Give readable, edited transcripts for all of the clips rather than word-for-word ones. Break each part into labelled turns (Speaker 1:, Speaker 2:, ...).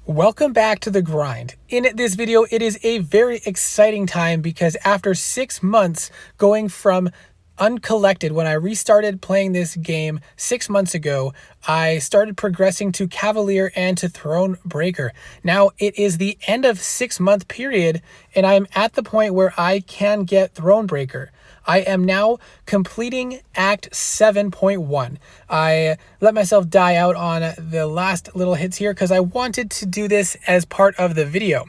Speaker 1: Welcome back to the grind. In this video, it is a very exciting time because after 6 months going from Uncollected, when I restarted playing this game 6 months ago, I started progressing to Cavalier and to Thronebreaker. Now it is the end of 6-month period and I'm at the point where I can get Thronebreaker. I am now completing Act 7.1. I let myself die out on the last little hits here because I wanted to do this as part of the video.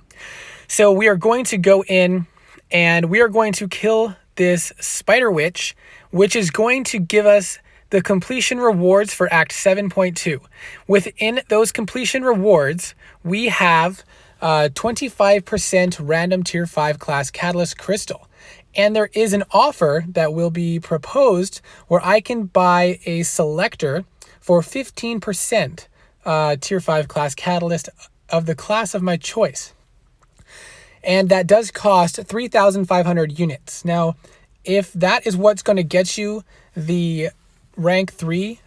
Speaker 1: So we are going to go in and we are going to kill this Spider Witch, which is going to give us the completion rewards for Act 7.2. Within those completion rewards, we have 25% random tier 5 class catalyst crystal. And there is an offer that will be proposed where I can buy a selector for 15% tier 5 class catalyst of the class of my choice. And that does cost 3,500 units. Now, if that is what's going to get you the rank 3,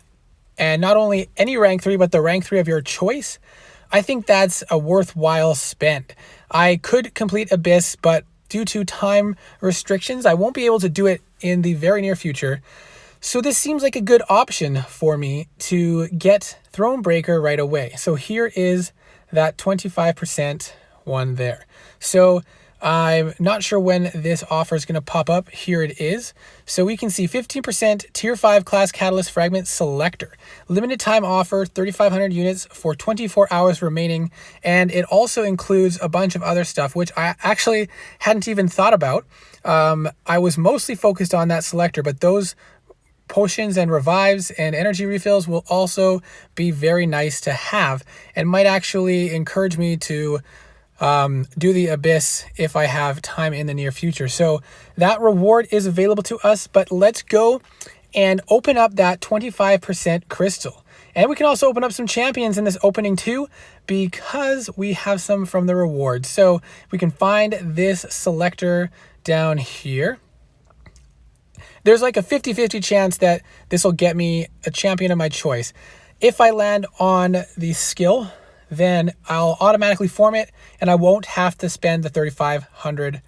Speaker 1: and not only any rank 3, but the rank 3 of your choice, I think that's a worthwhile spend. I could complete Abyss, but due to time restrictions, I won't be able to do it in the very near future. So this seems like a good option for me to get Thronebreaker right away. So here is that 25% one there. So I'm not sure when this offer is going to pop up. Here it is. So we can see 15% tier 5 class catalyst fragment selector. Limited time offer, 3,500 units for 24 hours remaining. And it also includes a bunch of other stuff, which I actually hadn't even thought about. I was mostly focused on that selector, but those potions and revives and energy refills will also be very nice to have and might actually encourage me to do the Abyss if I have time in the near future. So that reward is available to us, but let's go and open up that 25% crystal. And we can also open up some champions in this opening too, because we have some from the rewards. So we can find this selector down here. There's like a 50-50 chance that this will get me a champion of my choice. If I land on the skill, then I'll automatically form it and I won't have to spend the 3,500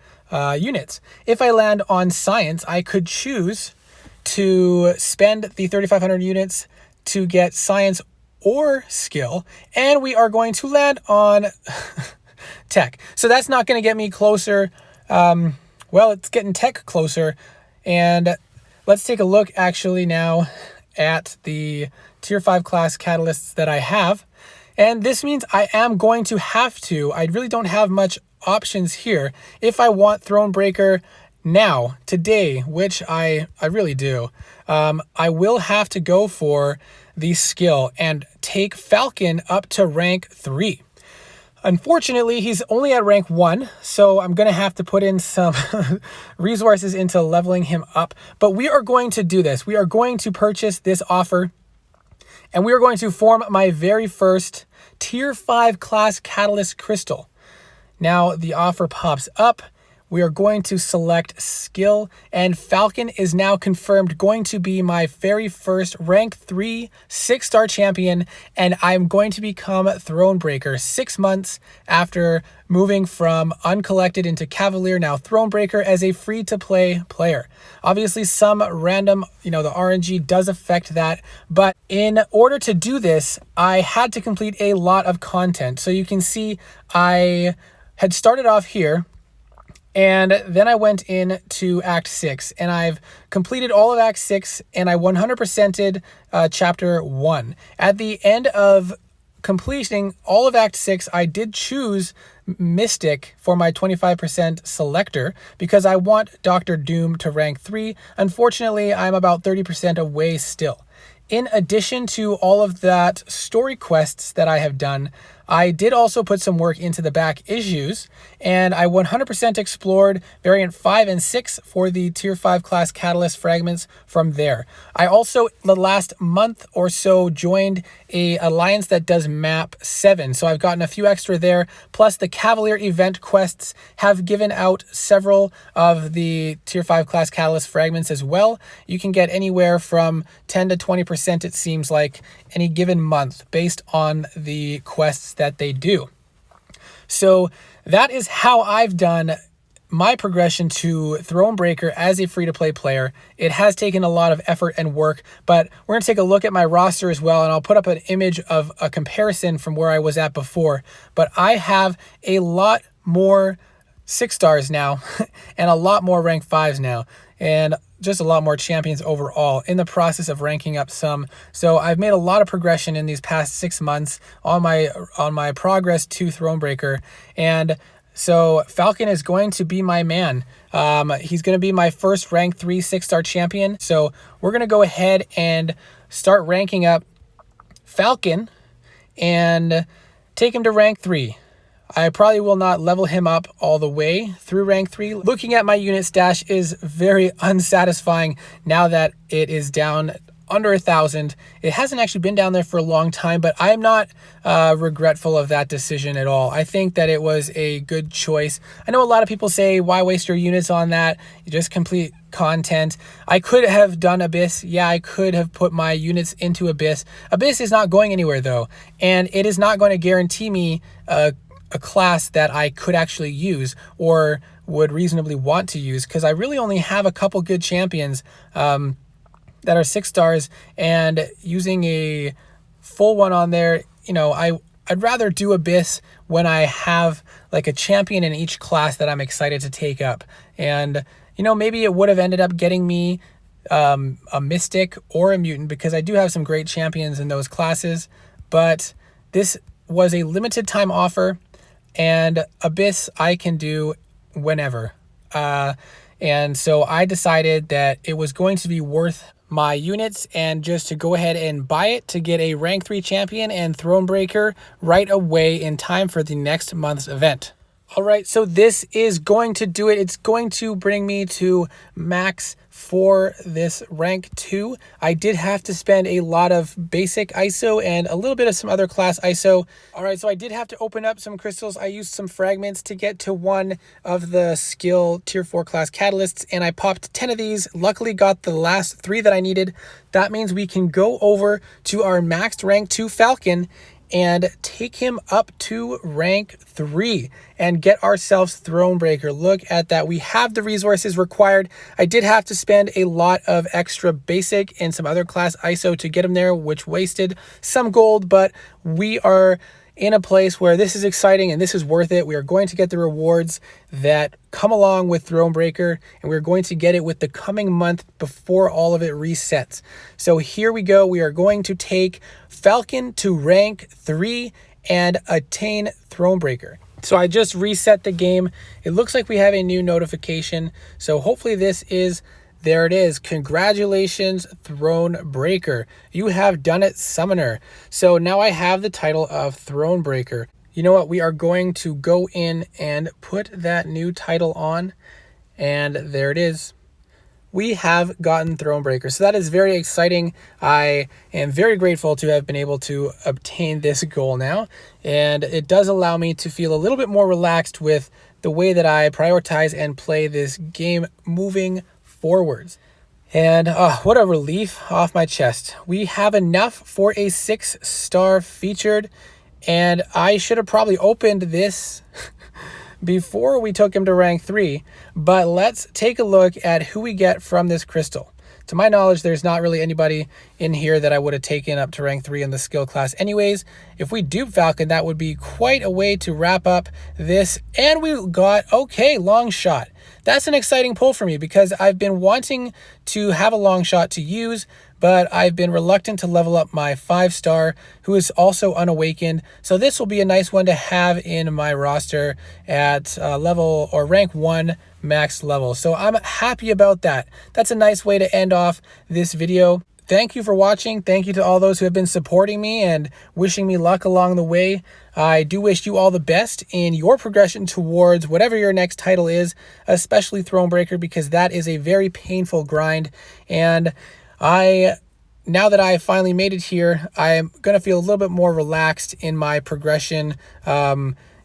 Speaker 1: units. If I land on science, I could choose to spend the 3,500 units to get science or skill, and we are going to land on tech. So that's not going to get me closer. Well, it's getting tech closer. And let's take a look actually now at the tier 5 class catalysts that I have. And this means I am going to have to, I really don't have much options here. If I want Thronebreaker now, today, which I really do, I will have to go for the skill and take Falcon up to rank 3. Unfortunately, he's only at rank 1, so I'm going to have to put in some resources into leveling him up. But we are going to do this. We are going to purchase this offer, and we are going to form my very first tier 5 class catalyst crystal. Now the offer pops up. We are going to select skill, and Falcon is now confirmed going to be my very first rank 3 6-star champion, and I'm going to become Thronebreaker 6 months after moving from Uncollected into Cavalier, now Thronebreaker as a free-to-play player. Obviously some random, the RNG does affect that, but in order to do this, I had to complete a lot of content. So you can see I had started off here, and then I went into Act 6, and I've completed all of Act 6, and I 100%ed Chapter 1. At the end of completing all of Act 6, I did choose Mystic for my 25% selector because I want Dr. Doom to rank 3. Unfortunately, I'm about 30% away still. In addition to all of that story quests that I have done, I did also put some work into the back issues, and I 100% explored variant 5 and 6 for the tier 5 class catalyst fragments from there. I also, the last month or so, joined a alliance that does map 7, so I've gotten a few extra there, plus the Cavalier event quests have given out several of the tier 5 class catalyst fragments as well. You can get anywhere from 10 to 20%, it seems like, any given month based on the quests that they do. So that is how I've done my progression to Thronebreaker as a free-to-play player. It has taken a lot of effort and work, but we're going to take a look at my roster as well, and I'll put up an image of a comparison from where I was at before. But I have a lot more 6 stars now and a lot more rank 5s now, and just a lot more champions overall in the process of ranking up some. So I've made a lot of progression in these past 6 months on my progress to Thronebreaker. And so Falcon is going to be my man. He's going to be my first rank 3 6-star champion. So we're going to go ahead and start ranking up Falcon and take him to rank 3. I probably will not level him up all the way through rank 3. Looking at my unit stash is very unsatisfying now that it is down under 1,000. It hasn't actually been down there for a long time, but I'm not regretful of that decision at all. I think that it was a good choice. I know a lot of people say, why waste your units on that? You just complete content. I could have done Abyss. Yeah, I could have put my units into Abyss. Abyss is not going anywhere though, and it is not going to guarantee me a class that I could actually use or would reasonably want to use, because I really only have a couple good champions that are 6 stars, and using a full one on there, you know, I'd rather do Abyss when I have like a champion in each class that I'm excited to take up. And, you know, maybe it would have ended up getting me a Mystic or a Mutant, because I do have some great champions in those classes, but this was a limited time offer, and Abyss I can do whenever. And so I decided that it was going to be worth my units and just to go ahead and buy it to get a rank 3 champion and Thronebreaker right away in time for the next month's event. All right, so this is going to do it. It's going to bring me to max for this rank 2. I did have to spend a lot of basic ISO and a little bit of some other class ISO. All right, so I did have to open up some crystals. I used some fragments to get to one of the skill tier 4 class catalysts, and I popped 10 of these. Luckily got the last 3 that I needed. That means we can go over to our maxed rank 2 Falcon and take him up to rank 3 and get ourselves Thronebreaker. Look at that. We have the resources required. I did have to spend a lot of extra basic and some other class ISO to get him there, which wasted some gold, but we are in a place where this is exciting and this is worth it. We are going to get the rewards that come along with Thronebreaker, and we're going to get it with the coming month before all of it resets. So here we go. We are going to take Falcon to rank 3 and attain Thronebreaker. So I just reset the game. It looks like we have a new notification. So hopefully this is, there it is. Congratulations, Thronebreaker. You have done it, Summoner. So now I have the title of Thronebreaker. You know what? We are going to go in and put that new title on. And there it is. We have gotten Thronebreaker. So that is very exciting. I am very grateful to have been able to obtain this goal now. And it does allow me to feel a little bit more relaxed with the way that I prioritize and play this game moving forwards. And what a relief off my chest. We have enough for a 6-star featured, and I should have probably opened this before we took him to rank 3, but let's take a look at who we get from this crystal. To my knowledge, there's not really anybody in here that I would have taken up to rank 3 in the skill class anyways. If we dupe Falcon, that would be quite a way to wrap up this. And we got, okay, long shot. That's an exciting pull for me because I've been wanting to have a long shot to use, but I've been reluctant to level up my 5-star, who is also unawakened. So this will be a nice one to have in my roster at level or rank 1 max level. So I'm happy about that. That's a nice way to end off this video. Thank you for watching. Thank you to all those who have been supporting me and wishing me luck along the way. I do wish you all the best in your progression towards whatever your next title is, especially Thronebreaker, because that is a very painful grind. And now that I finally made it here, I'm going to feel a little bit more relaxed in my progression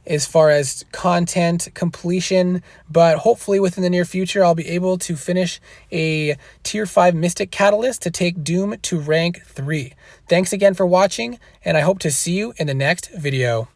Speaker 1: as far as content completion, but hopefully within the near future, I'll be able to finish a tier 5 Mystic Catalyst to take Doom to rank 3. Thanks again for watching, and I hope to see you in the next video.